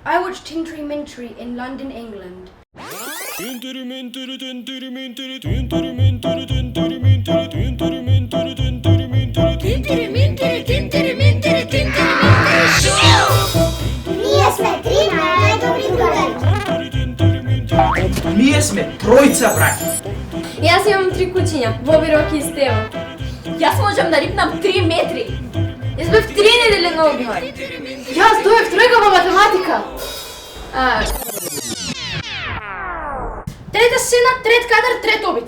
I watched Tintry Mintry in London, England. Ние сме три най-добри другари. Ние сме тројца браќа. Јас имам 3 кучиња, Боби, Роки и Стево. Јас можам да рипнам 3 метри. Јас бев 3 недели на одмор. Јас дојав тројка по математика. Трета сцена, трет кадар, трет обид.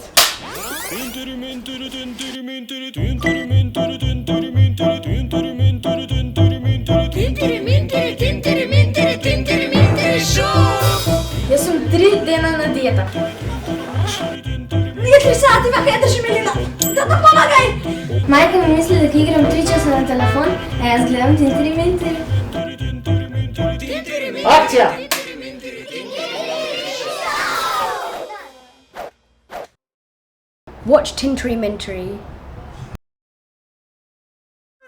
Јас сум 3 дена на диета. Ние 3 сати вака ја држи Милина. Тата, помагај! Мајка ми мисли дека играм 3 часа на телефон, а јас гледам Тинтри Минтри. Акција! Watch Tintry Mintry.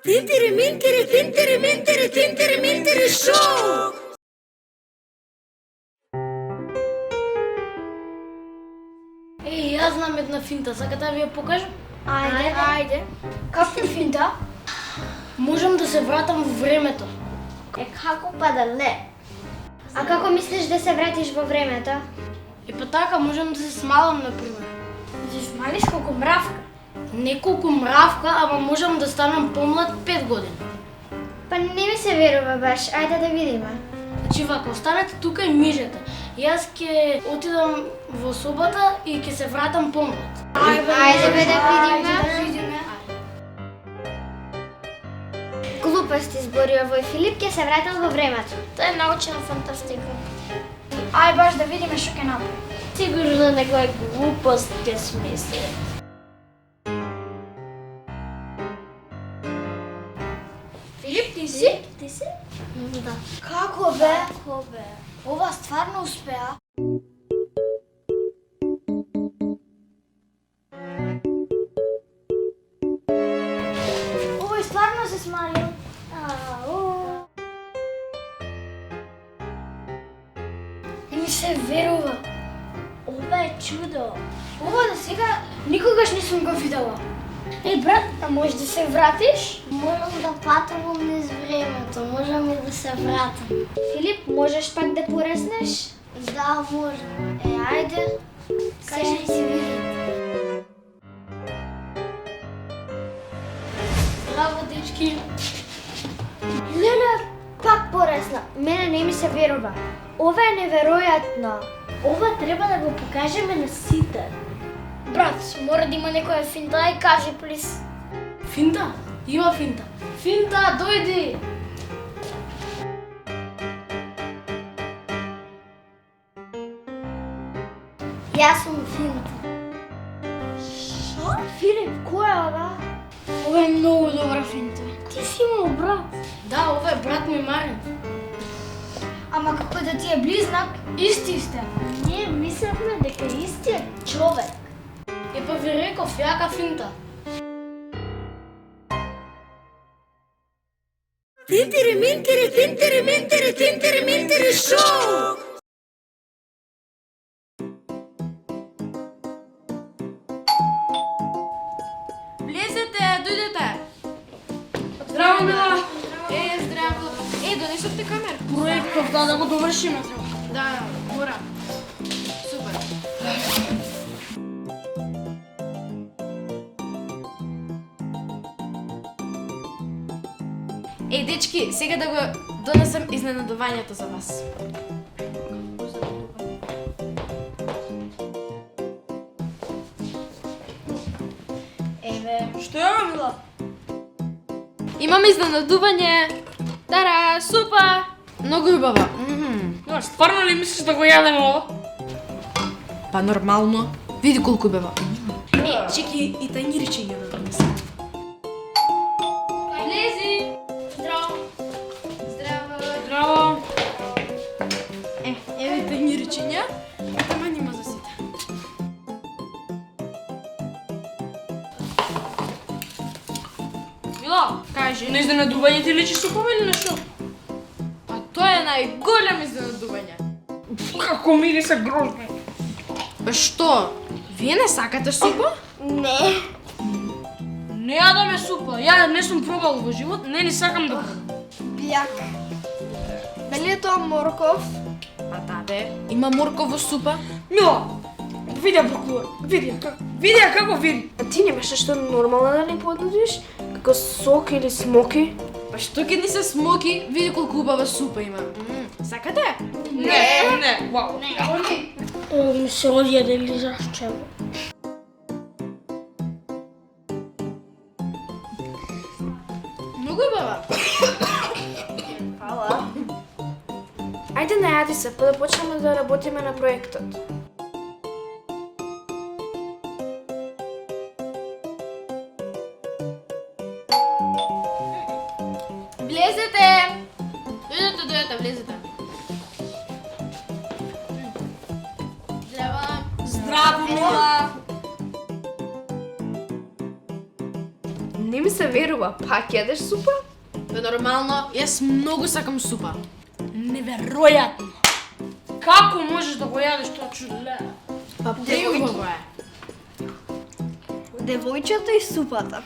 Тинтери Минтери шоу! Јас знам една финта, сакате да ви ја покажам? Ајде. Каква финта? Можам да се вратам во времето. Како па да не? А како мислиш да се вратиш во времето? Па така, можам да се смалам, например. Да се смалиш колку мравка? Не колку мравка, ама можам да станам помлад 5 години. Па не ми се верува баш, ајде да видиме. Значи вака, останете тука и мижете. Јас ќе отидам во собата и ќе се вратам помлад. Ајде бе да видиме. Глупости збори овој Филип ќе се вратил во времето. Тоа е научна фантастика. Ај баш да видиме што ќе направи. Сигурно некоја глупост ќе смисли. Филип, ти си? Ти си? Да. Како бе? Ова стварно успеа. Овој стварно се смалил. Не ми се верува. Ова е чудо. Ова до сега никогаш не сум го видела. Брат, а можеш да се вратиш? Можам да патувам низ времето, можам и да се вратам. Филип, можеш пак да пореснеш? Да, можам. Ајде. Кажи и си види. Браво, дечки. Леле, пак поресна. Мене не ми се верува. Ова е неверојатно. Ова треба да го покажеме на сите. Брат, мора да има некоја финта и кажи, плиз. Финта? Има финта. Финта, дојди! Јас сум финта. Шо? Филип, кој е ова? Ова е многу добра финта. Ти си имал брат. Да, ова е брат ми Марин. Ама како да ти е близнак, исти сте. Ние мислевме дека истиот човек. Па ви реков, јака финта. Тинтери Минтери шоу! Влезете, дојдете. Здраво, Мила. Здраво. Донесовте камер. Проектов, да го довршиме. Да, мора. Супер. Дечки, сега да го донесам изненадувањето за вас. Што е, Мила? Имаме изненадување. Тара, супа. Многу убава. Стварно ли мислиш да го јадеме ова? Па нормално. Види колку убава. Чеки и тајнирчиња да донесам. Влези. Здраво. Здраво. Еве тајнирчиња. Тама нима за сите. Мила, кажи, на изненадување ти личи супова или нешто? Па тоа е најголем изненадување. Како мириса грозно. Па што? Вие не сакате супа? Не. Не јадаме супа. Ја не сум пробал во живот, не ни сакам да пробам. Бјак. Дали е тоа морков? Па таде, има моркова супа? Мила, види ја како види. А ти немаш нешто нормално да ни понудиш? Како сок или смоки? Па што ќе ни се смоки, види колку убава супа има. Сакате? Не. Вау. Ми се одија да ли зашчево. Многу убава. Фала. Ајде најади се, па да почнеме да работиме на проектот. Влезете! Дојдете, влезете. Здраво. Здраво, Мила. Не ми се верува, пак јадеш супа? Бе нормално, јас многу сакам супа. Неверојатно. Како можеш да го јадеш тоа чудо? Па преубаво е. Девојчето и супата.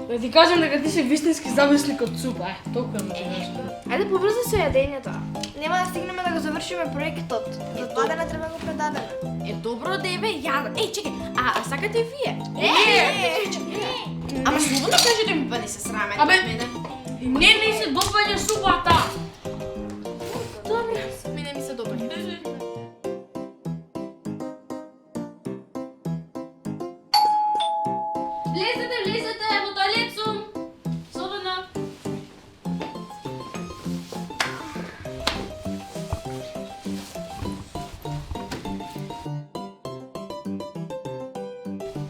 Да ти кажам дека ти си вистински зависник од супа, толку е можеш. Ајде побрзо со јадењето. Нема да стигнеме да го завршиме проектот. За 2 дена треба да го предадеме. Е добро деве, јадам. Еј, чекај, а сакате и вие? Ама слободно кажете ми, па не се срамете Абе, од мене. Не се допаѓа супата. Добро, мене ми се допаѓа. Влезете, во тоалет сум. Слободно.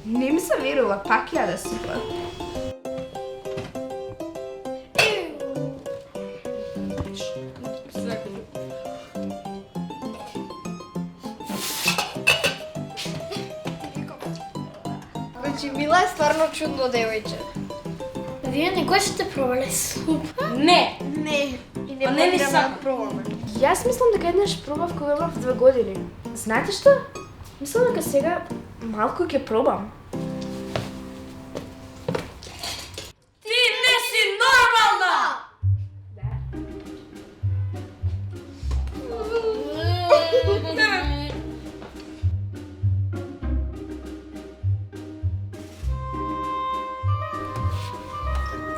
Не ми се верува, пак јаде супа. Значи, Мила е стварно чудно девојче. Вие некој сте пробале супа? Не. Не. И не А не ни планираме сакам. да пробаме. Јас мислам дека еднаш пробав кога имав 2 години. Знаете што? Мислам дека сега малку ќе пробам. Ти не си нормална!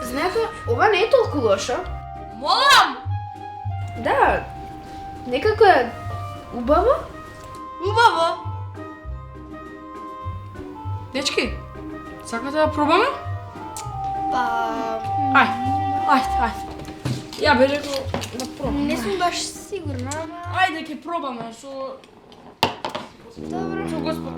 Знаете, ова не е толку лошо. Молам! Да, некако е убаво. Убаво! Дечки, сакате да пробаме? Па... Ајде. Ја бе рекол да пробаме. Не сум баш сигурна, ама... Ајде ќе пробаме со... Добро. Со Господ.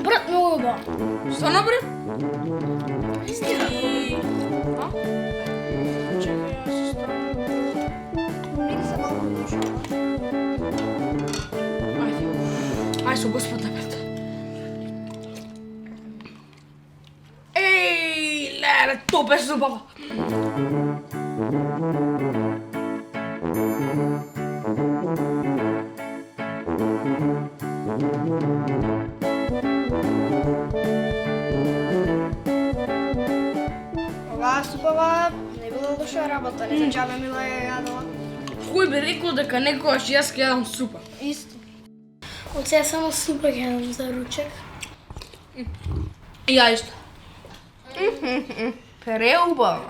Брат, многу убаво. Што набри? Истина. Чекај, јас се ставам. Мириса малку лошо. Ајде со Господ брат. Еј, леле, то беше забава. Оваа супава не била лоша работа, не за џабе Мила ја јадала. Кој би рекол дека некогаш јас ќе јадам супа? Исто. Од сега само супа ќе јадам за ручек. И ја исто. Преубаво.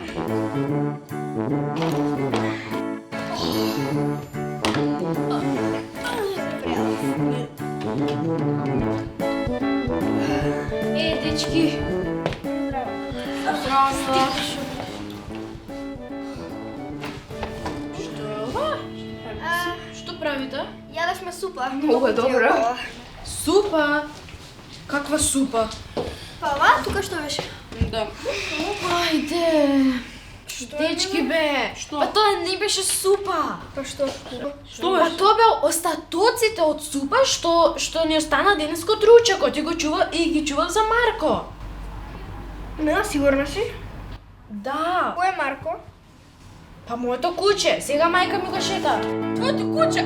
Дечки. Здраво. Што правите? Јадешме супа. Многу е добро. Супа? Каква супа? Па ова тука што беше? Да. Ајде. Дечки бе, па тоа не беше супа. Па што? Што Па беше? тоа беа остатоците од супа што ни остана денеска од ручекот и ги чував за Марко. Не, сигурна си? Да. Кој е Марко? Па моето куче, сега мајка ми го шета. Твоето куче?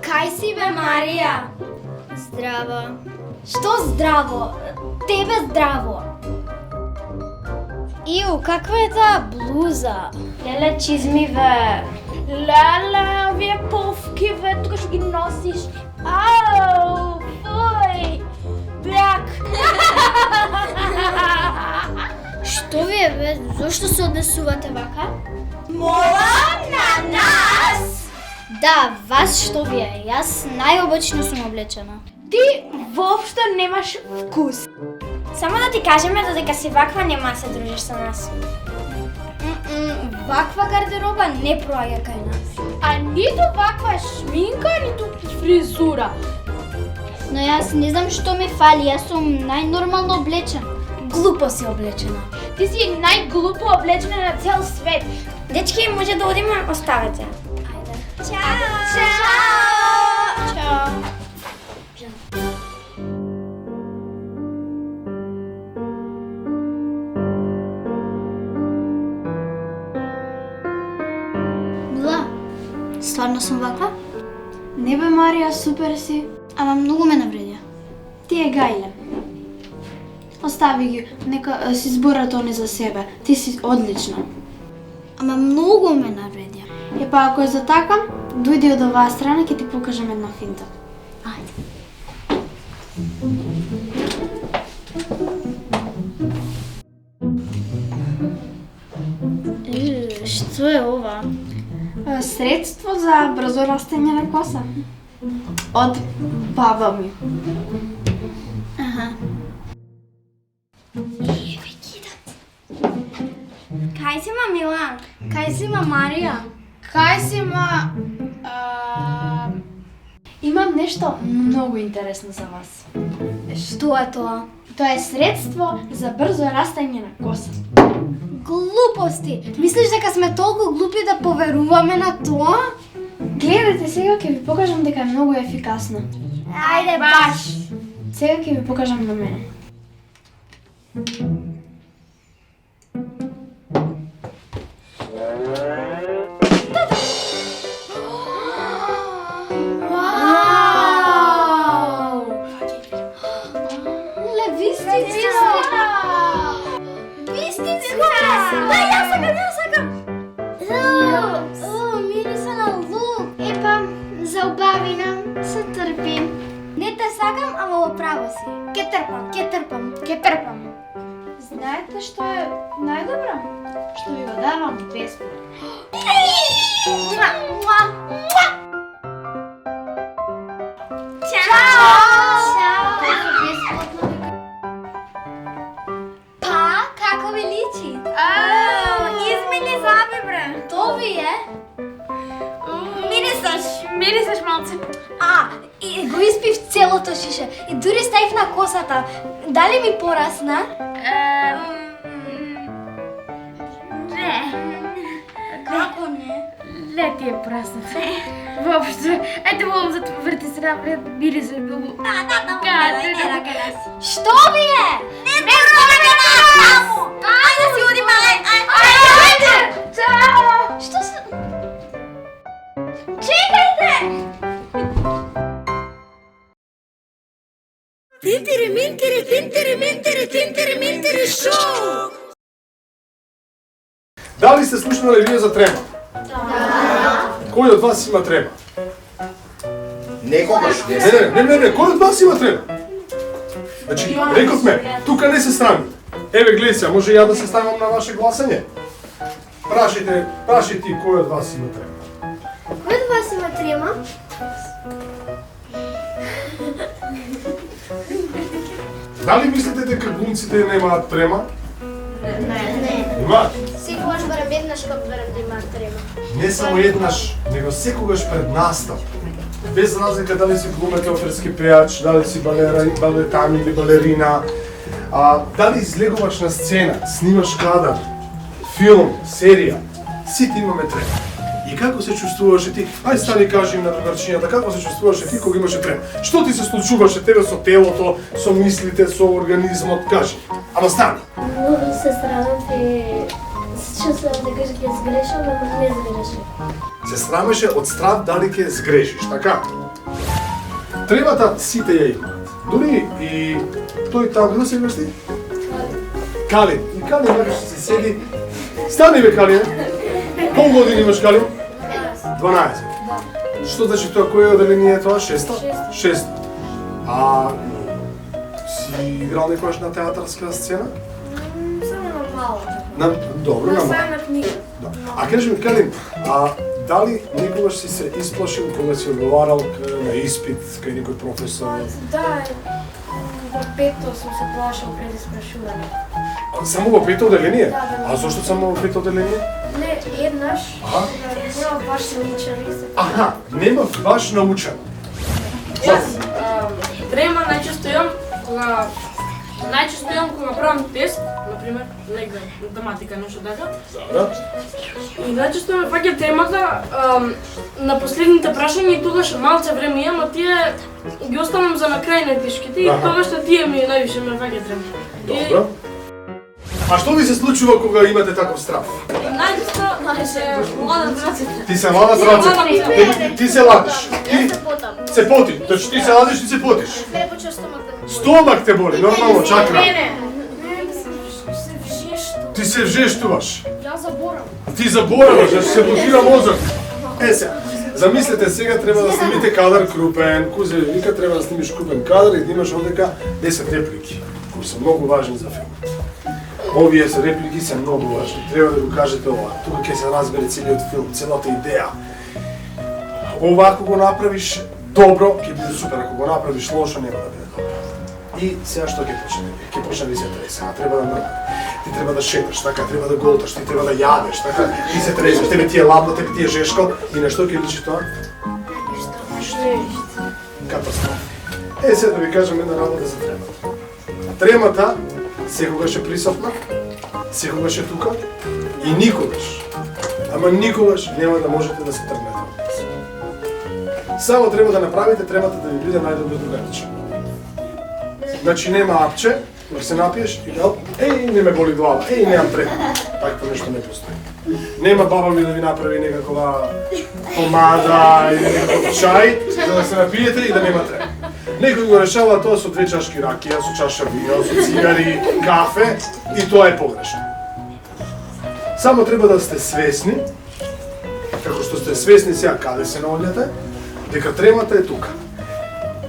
Кај си бе, Марија? Здраво. Што здраво? Тебе здраво. Иу, каква е таа блуза? Леле, чизми бе. Леле, овие повки бе, тука што ги носиш. Ау, фуј. Бляк. Што ви е бе? Зошто се однесувате вака? Мола на нас. Да, вас што ви е? Јас најобично сум облечена. Ти воопшто немаш вкус. Само да ти кажеме додека си ваква нема да се дружиш со нас. Ваква гардероба не проаѓа кај нас. А ниту ваква шминка, ниту фризура. Но јас не знам што ми фали, јас сум најнормално облечена. Глупо си облечена. Ти си најглупо облечена на цел свет. Дечки, може да одиме, оставете. Ајде. Чао! Чао! Мила, стварно сум ваква? Не бе, Марија, супер си. Ама многу ме навредија. Ти е гајле. Остави ги, нека си зборат они за себе. Ти си одлична. Ама многу ме навредија. Е па ако е за така, дојди од оваа страна, ќе ти покажам една финта. Ајде. Што е ова? Средство за брзо растење на коса. Од баба ми. Аха. Кај си ма, Милан? Кај си ма, Марија? Кај си, ма... Имам нешто многу интересно за вас. Што е тоа? Тоа е средство за брзо растење на коса. Глупости! Мислиш дека сме толку глупи да поверуваме на тоа? Гледате, сега ќе ви покажам дека е многу ефикасно. Ајде баш! Сега ќе ви покажам на мене. Вау! Вистинска! Вистинска! Да, јас сакам! Мириса на лук! Епа, за убавина, се трпим. Не те сакам, ама во право си. Ке трпам. Знаете што е најдобро? Што ви го давам бесплатно. Па, како ви личи? Измени заби, бре. То ви е? Мирисаш малце. И го испив целото шише. И дури ставив на косата. Дали ми порасна? Не. Како не? Не ти е праснат. Въобще. Ето волам за върти се напред. Били се било. Што ви е? Не ходиме на таму! Ајде си одиме, ајде! Чао! Што се... Чекајте! Дали сте слушнали вие за трема? Да. Кој од вас има трема? Некогаш не Не, кој од вас има трема? Значи, рековме, тука не се срами. Еве гледај се, може ја да се ставам на ваше гласање? Праши ти кој од вас има трема. Кој од вас има трема? Дали мислите дека глумците немаат трема? Не. Имаат. Секогаш барем еднаш кога барем да имаат трема. Не само еднаш, него секогаш пред настап. Без разлика дали си глумец, оперски пејач, дали си балетан или балерина, дали излегуваш на сцена, снимаш кадар, филм, серија, сите имаме трема. И како се чувствуваше ти? Ај стани кажи им на другарчињата, како се чувствуваше ти кога имаше трема? Што ти се случуваше тебе со телото, со мислите, со организмот, кажи. Ама стани. Многу се срамам и се чувствувам дека ќе сгрешам, ама не сгрешам. Се срамеше од страв дали ќе сгрешиш, така? Тремата сите ја имаат. Дури и тој там, каде се имаш ти? Калин. И Калин вака што се седи. Стани бе, Калин. Колку години имаш, Калин? 12. Што значи тоа, кој оделение е тоа? 6-та? 6. Си играл некојаш на театарска сцена? Само на мало. Добро, на мало. Само на книга. А кажи ми, Калин, дали некогаш си се исплашил кога си одговарал на испит кај некој професор? Да, во пето сум се плашал пред испрашување. Само во пето оделение? Да. А зошто само во пето оделение? Не, еднаш, нема баш научен и се... Аха, нема баш научен. Јас трема најчесто имам кога правам тест, например, негде математика, нешто така. Да. И најчесто ме фаќа темата на последните прашања и тогаш малце време имам, а тие ги оставам за на крај на тешките и тогаш тие ми највише ме фаќа трема. Добро. А што ви се случува кога имате таков страв? Најчесто се ладат рацете. Ти се ладат рацете. Ти се ладиш. Ти Се потам. се поти. Значи ти се ладиш, ти се потиш. Препоча стомак да ми боли. Стомак те боли, нормално, чакра. се вжешто. Ти се вжештуваш. Јас заборам. Ти забораваш, значи се блокира мозок. Сега, замислете сега треба да снимите кадар крупен, Кузе вика треба да снимиш крупен кадар и да имаш одека 10 реплики, кои се многу важни за филмот. Овие се реплики се многу важни, треба да го кажете ова, тука ќе се разбере целиот филм, целата идеја. Ова ако го направиш добро, ќе биде супер, ако го направиш лошо, нема да биде добро. И сега што ќе почне? Ќе почне да се тресе, а треба да мрда. Ти треба да шеташ, така, треба да голташ, ти треба да јадеш, така, ти се тресеш, тебе ти е ладно, тебе ти е жешко, и на што ќе личи тоа? Катастрофа. Сега да ви кажам една работа за тремата. Тремата секогаш е присутна, секогаш е тука и никогаш, ама никогаш нема да можете да се тргнете од неа. Само треба да направите тремата да ви биде најдобро другарче. Значи нема апче, кога се напиеш и да, не ме боли глава, немам трема. Такво нешто не постои. Нема баба ми да ви направи некаква помада или некаков чај, за да се напиете и да нема трема. Некој го решава тоа со 2 чашки ракија, со чаша вино, со цигари, кафе и тоа е погрешно. Само треба да сте свесни, како што сте свесни сега каде се наоѓате, дека тремата е тука.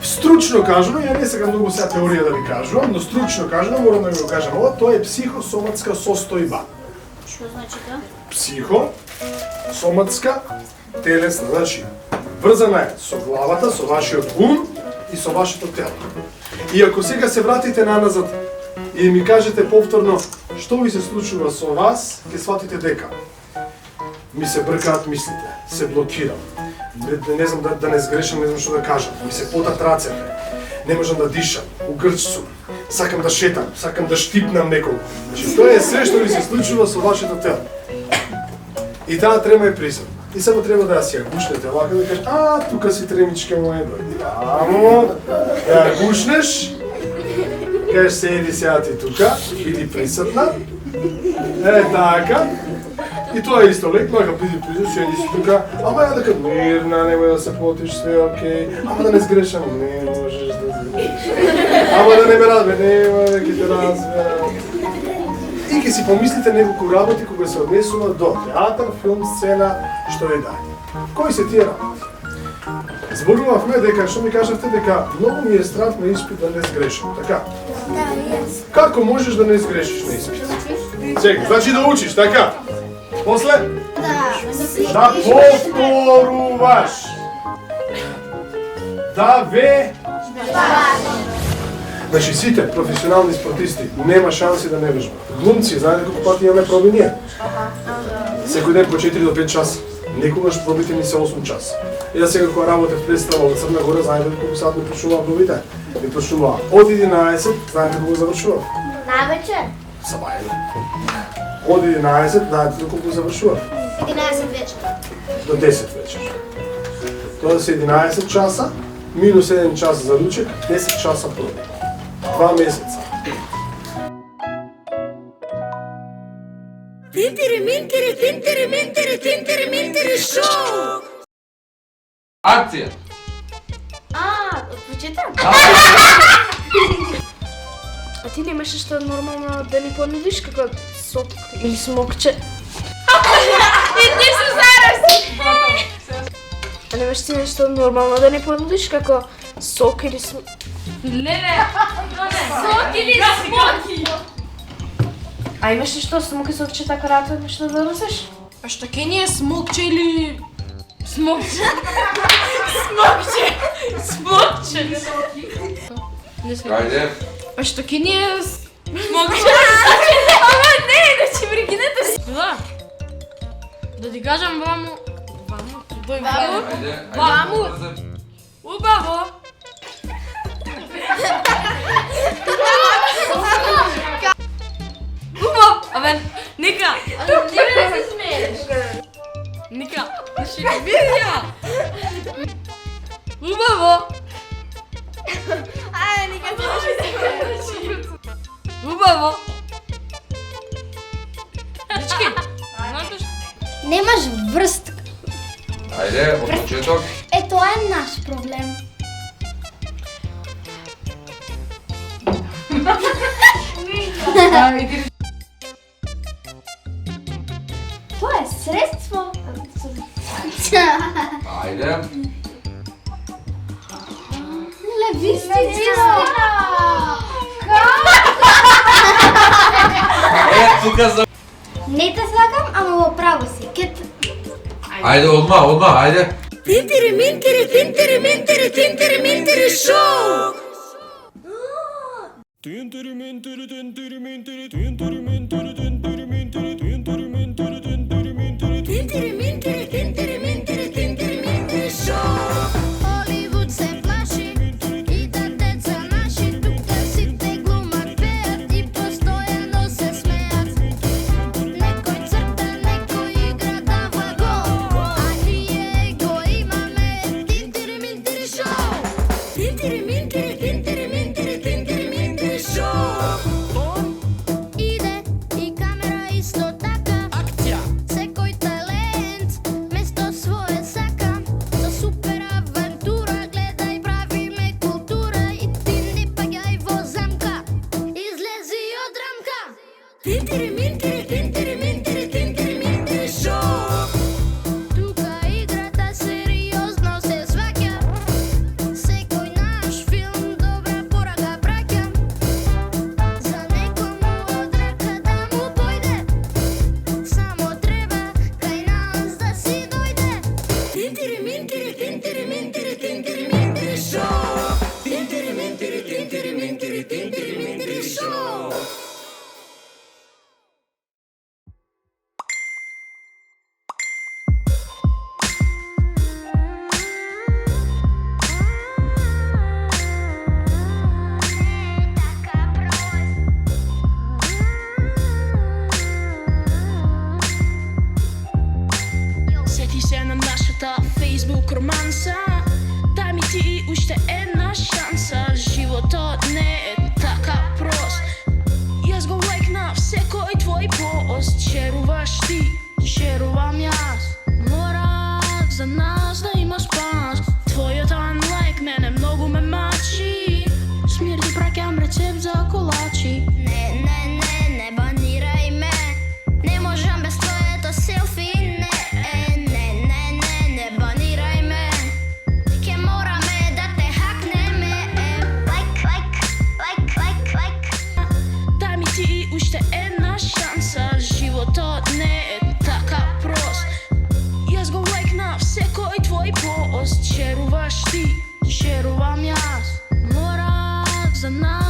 Стручно кажано, ја не сакам многу сега теорија да ви кажувам, но стручно кажано, морам да ви го кажам ова, тоа е психосоматска состојба. Што значи тоа? Психосоматска телесна, значи врзана е со главата, со вашиот ум и со вашето тело. И ако сега се вратите наназад и ми кажете повторно што ви се случува со вас, ќе сватите дека ми се бркаат мислите, се блокирам, не знам да не сгрешам, не знам што да кажам, ми се потат рацете, не можам да дишам, угрч сум, сакам да шетам, сакам да штипнам некого. Значи тоа е се што ви се случува со вашето тело. И таа трема е присутна. И само треба да ја си ја гушнете вака да кажеш, тука си тремичке моја дојди. Амо, да ја гушнеш, кажеш седи сега ти тука, биди присутна. Така. И тоа е исто лек, лека биди седи си тука, ама ја дека мирна, немој да се потиш, све окей, ама да не сгрешам, не можеш да сгрешиш. Ама да не ме разбе, нема да ќе те разберам. И ќе си помислите неколку работи кога се однесува до театар, филм, сцена, што е дај. Кои се тие работи? Зборувавме дека, што ми кажавте, дека многу ми е страх на испит да не сгрешам, така? Да, јас. Како можеш да не сгрешиш на испит? Сега, значи да учиш, така? После? Да повторуваш. Да ве... Значи сите професионални спортисти нема шанси да не вежбат. Глумци, знаете колку пати имаме проби ние? Секој ден по 4 до 5 часа. Некогаш пробите ни се 8 часа. Јас сега кога работев представа во Црна Гора, знаете колку сат ми почнуваа пробите? Ми почнуваа од 11, знаете колку завршува? Навечер. Сабајле. Од 11, знаете колку завршува? 11 вечер. До 10 вечер. Тоа се 11 часа, минус 1 час за ручек, 10 часа проби. 2 месеца. Акција! Од почеток? А ти немаш што нормално да ни понудиш како сок или смокче? И ти се зарази! А немаш ти нешто нормално да ни понудиш како сок или Леле! Сок или смоки? А имаш нешто смоки сокче така рато нешто да носиш? А што ке ни е смокче или... Смокче? Смокче! Ајде. А што ке ни е... Смокче? Ама не, значи прекинете си. Да. Да ти кажам, ваму... Тој Ваму? Ајде. Ваму. Убаво! Убаво! Абе, нека! Ти ме да се смееш. Нека! Ще не видя! Убаво! Ајде, нека се може Убаво! Дечки, знаете што? Немаш врстка. Ајде, од почеток. Е, тоа е наш проблем. Тоа е средство. Ајде. Левистичина. Е, тука за... Не те сакам, ама во право си. Ајде, одма, ајде. Холивуд се плаши и да деца наши тука сите глумат, пеат и постојано се смеат. Некој црта, некој игра дава гол, а ние го имаме Тинтири-минтири шоу. Тинтири-минтири, тинтири-минтири, тинтири-минтири шоу. Иде и камера исто така. Акција. Секој талент место свое сака. За супер авантура гледај, правиме култура и ти не паѓај во замка. Излези од рамка. Тинтири-минтири, тинтири-минтири, тинтири-минтири шоу. Тука играта сериозно се сваќа. Секој наш филм добра порака праќа. За некому од рака да му појде, само треба кај нас да си дојде. Тинтири-минтири, тинтири-минтири, тинтири-минтири шоу. Тинтири-минтири, тинтири-минтири, тинтири-минтири шоу. Сети се на нашата фейсбук романса. Дај ми ти уште една шанса. Животот не е така прост. Јас го лайкнав секој твој пост. Шеруваш ти, шерувам јас. Мора за нас да има спас. Твојот unlike мене многу ме мачи. Смир ти праќам рецепт за колачи. Не банирај ме. Не можам без твоето селфи. Не банирај ме. Ке мораме да те хакнеме. Лайк. Дај ми ти уште една шанса. Животот не е така прост. Јас го лайкнав секој твој пост. Шеруваш ти, шерувам јас. Мора за нас